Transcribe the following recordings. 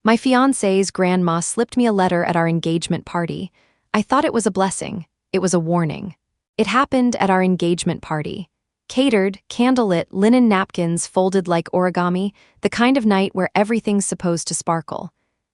My fiancé's grandma slipped me a letter at our engagement party. I thought it was a blessing. It was a warning. It happened at our engagement party. Catered, candlelit, linen napkins folded like origami, the kind of night where everything's supposed to sparkle.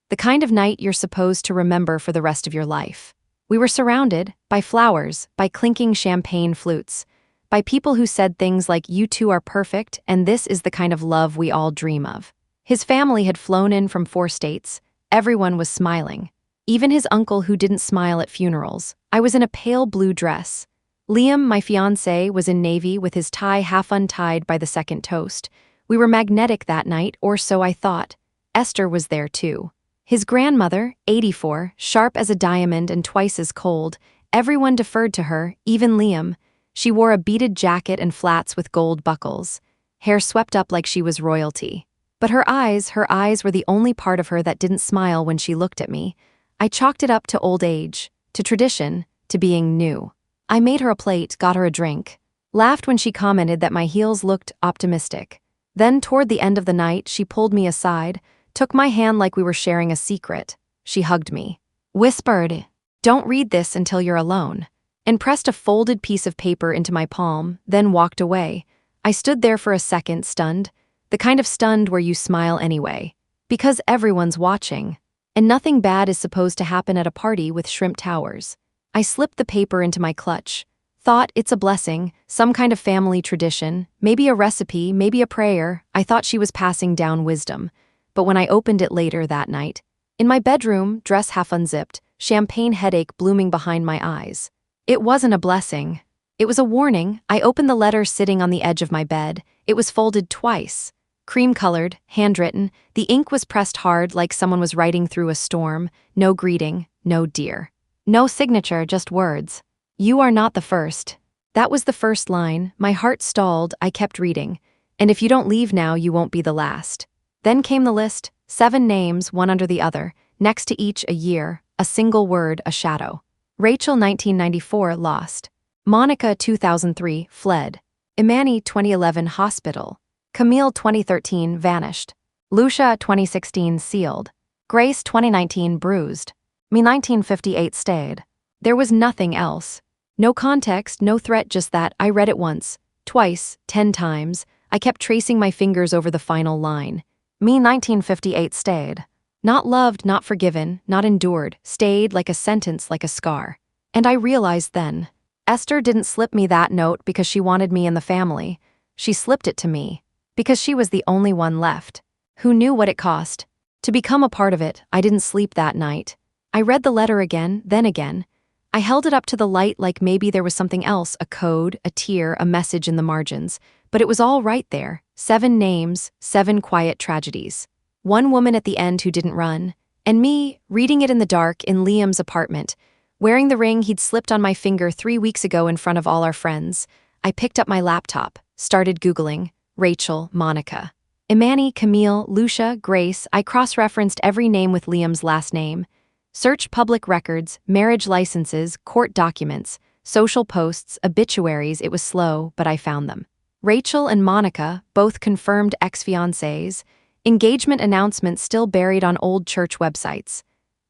The kind of night you're supposed to remember for the rest of your life. We were surrounded by flowers, by clinking champagne flutes, by people who said things like, "You two are perfect, and this is the kind of love we all dream of." His family had flown in from 4 states. Everyone was smiling. Even his uncle, who didn't smile at funerals. I was in a pale blue dress. Liam, my fiancé, was in navy with his tie half untied by the second toast. We were magnetic that night, or so I thought. Esther was there too. His grandmother, 84, sharp as a diamond and twice as cold. Everyone deferred to her, even Liam. She wore a beaded jacket and flats with gold buckles. Hair swept up like she was royalty. But her eyes were the only part of her that didn't smile when she looked at me. I chalked it up to old age, to tradition, to being new. I made her a plate, got her a drink. Laughed when she commented that my heels looked optimistic. Then, toward the end of the night, she pulled me aside, took my hand like we were sharing a secret. She hugged me. Whispered, "Don't read this until you're alone," and pressed a folded piece of paper into my palm, then walked away. I stood there for a second, stunned. The kind of stunned where you smile anyway. Because everyone's watching. And nothing bad is supposed to happen at a party with shrimp towers. I slipped the paper into my clutch. Thought it's a blessing, some kind of family tradition, maybe a recipe, maybe a prayer. I thought she was passing down wisdom. But when I opened it later that night, in my bedroom, dress half unzipped, champagne headache blooming behind my eyes. It wasn't a blessing. It was a warning. I opened the letter sitting on the edge of my bed. It was folded twice. Cream-colored, handwritten, the ink was pressed hard like someone was writing through a storm. No greeting, no dear. No signature, just words. "You are not the first." That was the first line. My heart stalled. I kept reading. "And if you don't leave now, you won't be the last." Then came the list, 7 names, one under the other, next to each a year, a single word, a shadow. Rachel, 1994, lost. Monica, 2003, fled. Imani, 2011, hospital. Camille, 2013, vanished. Lucia, 2016, sealed. Grace, 2019, bruised. Me, 1958, stayed. There was nothing else. No context, no threat, just that. I read it once, twice, 10 times. I kept tracing my fingers over the final line. Me, 1958, stayed. Not loved, not forgiven, not endured, stayed like a sentence, like a scar. And I realized then, Esther didn't slip me that note because she wanted me in the family. She slipped it to me because she was the only one left. Who knew what it cost? To become a part of it, I didn't sleep that night. I read the letter again, then again. I held it up to the light like maybe there was something else, a code, a tear, a message in the margins. But it was all right there. 7 names, 7 quiet tragedies. 1 woman at the end who didn't run. And me, reading it in the dark in Liam's apartment, wearing the ring he'd slipped on my finger 3 weeks ago in front of all our friends. I picked up my laptop, started Googling. Rachel, Monica. Imani, Camille, Lucia, Grace. I cross-referenced every name with Liam's last name. Searched public records, marriage licenses, court documents, social posts, obituaries. It was slow, but I found them. Rachel and Monica, both confirmed ex-fiancés. Engagement announcements still buried on old church websites.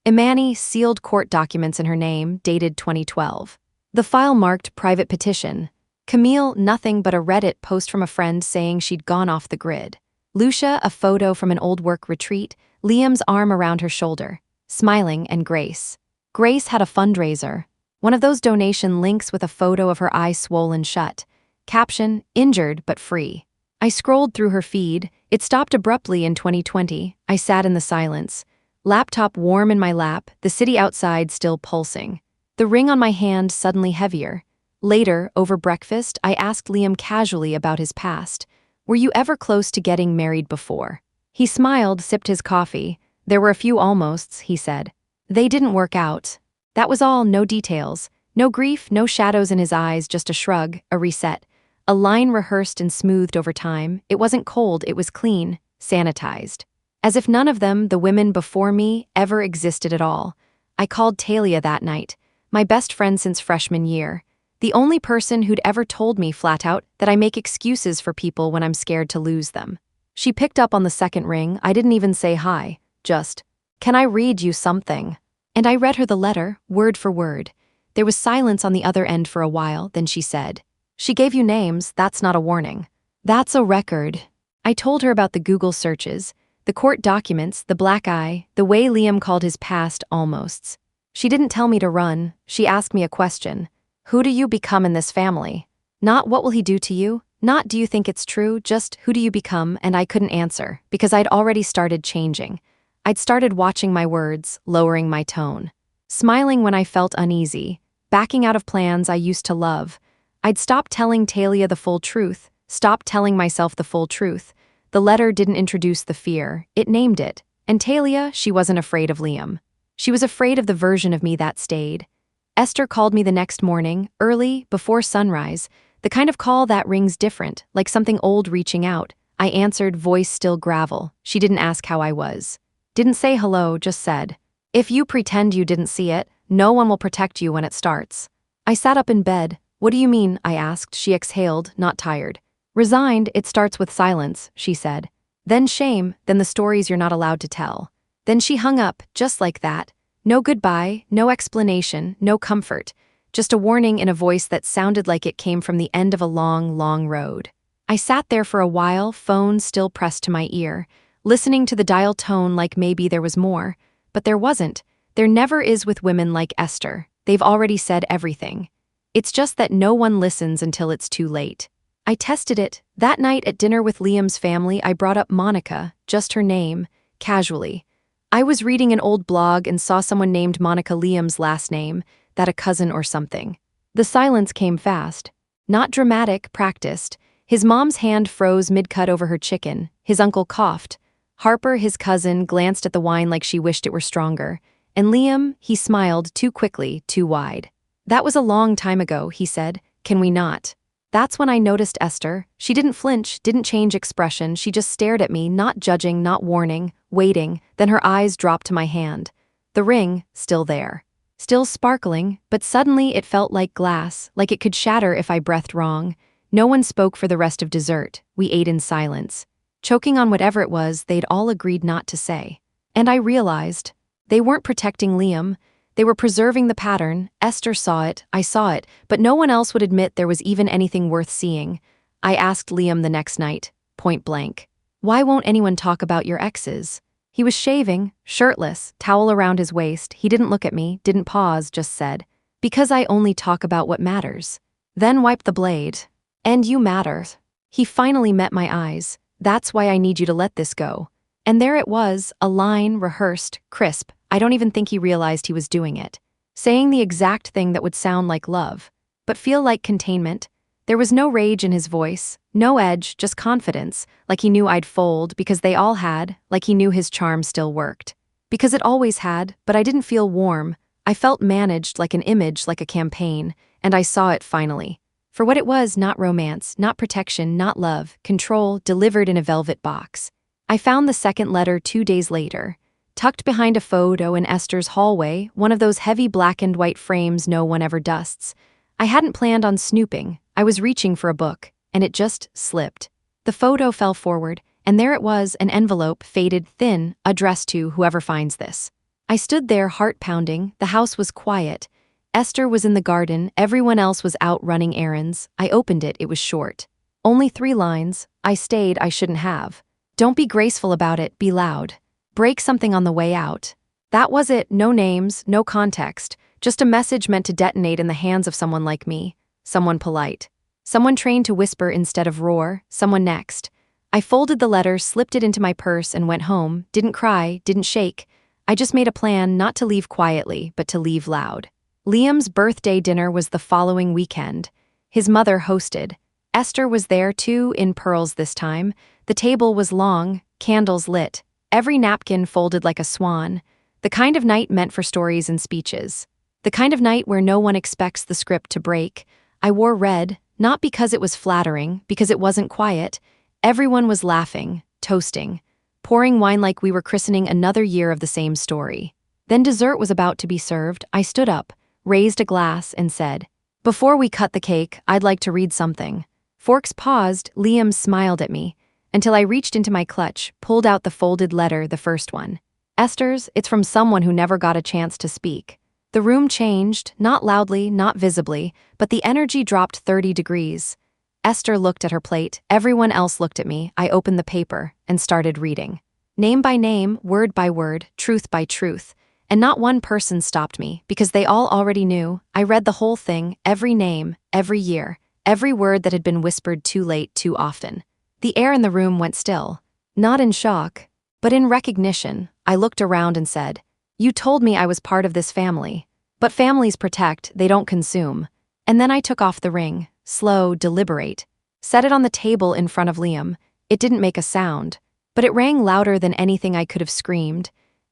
Imani, sealed court documents in her name, dated 2012. The file marked private petition. Camille, nothing but a Reddit post from a friend saying she'd gone off the grid. Lucia, a photo from an old work retreat, Liam's arm around her shoulder, smiling, and Grace. Grace had a fundraiser, one of those donation links with a photo of her eye swollen shut. Caption, "Injured but free." I scrolled through her feed. It stopped abruptly in 2020. I sat in the silence. Laptop warm in my lap, the city outside still pulsing. The ring on my hand suddenly heavier. Later, over breakfast, I asked Liam casually about his past. "Were you ever close to getting married before?" He smiled, sipped his coffee. "There were a few almosts," he said. "They didn't work out." That was all, no details. No grief, no shadows in his eyes, just a shrug, a reset. A line rehearsed and smoothed over time. It wasn't cold, it was clean, sanitized. As if none of them, the women before me, ever existed at all. I called Talia that night, my best friend since freshman year. The only person who'd ever told me flat out that I make excuses for people when I'm scared to lose them. She picked up on the second ring. I didn't even say hi. just, "Can I read you something?" And I read her the letter, word for word. There was silence on the other end for a while, then she said, "She gave you names, that's not a warning. That's a record." I told her about the Google searches, the court documents, the black eye, the way Liam called his past almosts. She didn't tell me to run, she asked me a question. Who do you become in this family? Not what will he do to you? Not do you think it's true, just who do you become? And I couldn't answer, because I'd already started changing. I'd started watching my words, lowering my tone. Smiling when I felt uneasy, backing out of plans I used to love. I'd stopped telling Talia the full truth, stopped telling myself the full truth. The letter didn't introduce the fear, it named it. And Talia, she wasn't afraid of Liam. She was afraid of the version of me that stayed. Esther called me the next morning, early, before sunrise, the kind of call that rings different, like something old reaching out. I answered, voice still gravel. She didn't ask how I was. Didn't say hello, just said, "If you pretend you didn't see it, no one will protect you when it starts." I sat up in bed. "What do you mean?" I asked. She exhaled, not tired. "Resigned, it starts with silence," she said. "Then shame, then the stories you're not allowed to tell." Then she hung up, just like that. No goodbye, no explanation, no comfort. Just a warning in a voice that sounded like it came from the end of a long, long road. I sat there for a while, phone still pressed to my ear, listening to the dial tone like maybe there was more. But there wasn't. There never is with women like Esther. They've already said everything. It's just that no one listens until it's too late. I tested it. That night at dinner with Liam's family, I brought up Monica, just her name, casually. I was reading an old blog and saw someone named Monica Liam's last name, that a cousin or something. The silence came fast. Not dramatic, practiced. His mom's hand froze mid-cut over her chicken. His uncle coughed. Harper, his cousin, glanced at the wine like she wished it were stronger. And Liam, he smiled too quickly, too wide. "That was a long time ago," he said. "Can we not?" That's when I noticed Esther. She didn't flinch, didn't change expression, she just stared at me, not judging, not warning, waiting, then her eyes dropped to my hand. The ring, still there. Still sparkling, but suddenly it felt like glass, like it could shatter if I breathed wrong. No one spoke for the rest of dessert. We ate in silence, choking on whatever it was they'd all agreed not to say. And I realized, they weren't protecting Liam. They were preserving the pattern. Esther saw it, I saw it, but no one else would admit there was even anything worth seeing. I asked Liam the next night, point blank, "Why won't anyone talk about your exes?" He was shaving, shirtless, towel around his waist. He didn't look at me, didn't pause, just said, "Because I only talk about what matters." Then wiped the blade. "And you matter." He finally met my eyes. "That's why I need you to let this go." And there it was, a line, rehearsed, crisp. I don't even think he realized he was doing it. Saying the exact thing that would sound like love, but feel like containment. There was no rage in his voice, no edge, just confidence, like he knew I'd fold because they all had, like he knew his charm still worked. Because it always had, but I didn't feel warm. I felt managed, like an image, like a campaign, and I saw it finally. For what it was, not romance, not protection, not love, control, delivered in a velvet box. I found the second letter 2 days later. Tucked behind a photo in Esther's hallway, one of those heavy black and white frames no one ever dusts. I hadn't planned on snooping. I was reaching for a book, and it just slipped. The photo fell forward, and there it was, an envelope, faded, thin, addressed to whoever finds this. I stood there, heart pounding. The house was quiet. Esther was in the garden, everyone else was out running errands. I opened it, it was short. Only 3 lines. I stayed, I shouldn't have. Don't be graceful about it, be loud. Break something on the way out. That was it, no names, no context, just a message meant to detonate in the hands of someone like me, someone polite. Someone trained to whisper instead of roar, someone next. I folded the letter, slipped it into my purse and went home, didn't cry, didn't shake. I just made a plan not to leave quietly, but to leave loud. Liam's birthday dinner was the following weekend. His mother hosted. Esther was there too, in pearls this time. The table was long, candles lit. Every napkin folded like a swan. The kind of night meant for stories and speeches. The kind of night where no one expects the script to break. I wore red, not because it was flattering, because it wasn't quiet. Everyone was laughing, toasting, pouring wine like we were christening another year of the same story. Then dessert was about to be served. I stood up, raised a glass, and said, "Before we cut the cake, I'd like to read something." Forks paused, Liam smiled at me, until I reached into my clutch, pulled out the folded letter, the first one. Esther's, it's from someone who never got a chance to speak. The room changed, not loudly, not visibly, but the energy dropped 30 degrees. Esther looked at her plate, everyone else looked at me. I opened the paper and started reading. Name by name, word by word, truth by truth. And not one person stopped me, because they all already knew. I read the whole thing, every name, every year, every word that had been whispered too late, too often. The air in the room went still. Not in shock, but in recognition. I looked around and said, "You told me I was part of this family. But families protect, they don't consume." And then I took off the ring, slow, deliberate, set it on the table in front of Liam. It didn't make a sound, but it rang louder than anything I could have screamed.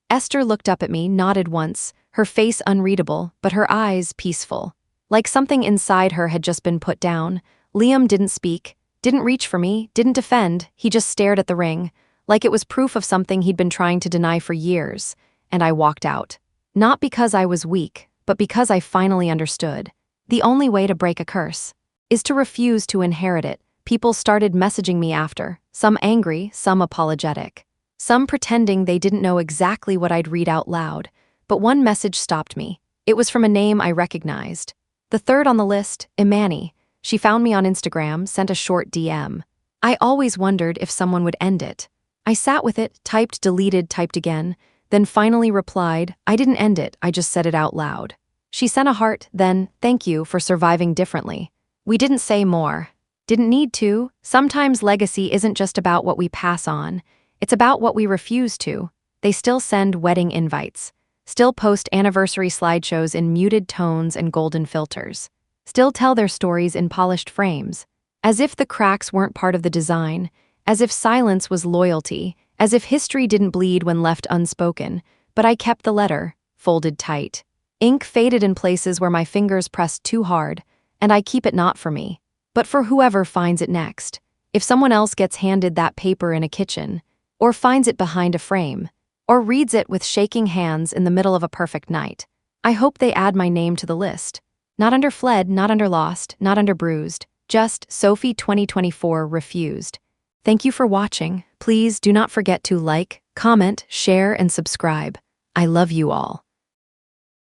Esther looked up at me, nodded once, her face unreadable, but her eyes peaceful. Like something inside her had just been put down. Liam didn't speak, didn't reach for me, didn't defend, he just stared at the ring, like it was proof of something he'd been trying to deny for years, and I walked out. Not because I was weak, but because I finally understood. The only way to break a curse is to refuse to inherit it. People started messaging me after, some angry, some apologetic. Some pretending they didn't know exactly what I'd read out loud, but one message stopped me. It was from a name I recognized. The third on the list, Imani. She found me on Instagram, sent a short DM. I always wondered if someone would end it. I sat with it, typed, deleted, typed again, then finally replied, "I didn't end it, I just said it out loud." She sent a heart, then, "Thank you for surviving differently." We didn't say more. Didn't need to. Sometimes legacy isn't just about what we pass on. It's about what we refuse to. They still send wedding invites. Still post anniversary slideshows in muted tones and golden filters. Still tell their stories in polished frames. As if the cracks weren't part of the design. As if silence was loyalty. As if history didn't bleed when left unspoken. But I kept the letter, folded tight. Ink faded in places where my fingers pressed too hard, and I keep it not for me, but for whoever finds it next. If someone else gets handed that paper in a kitchen, or finds it behind a frame, or reads it with shaking hands in the middle of a perfect night, I hope they add my name to the list. Not under fled, not under lost, not under bruised, just Sophie 2024 refused. Thank you for watching. Please do not forget to like, comment, share, and subscribe. I love you all.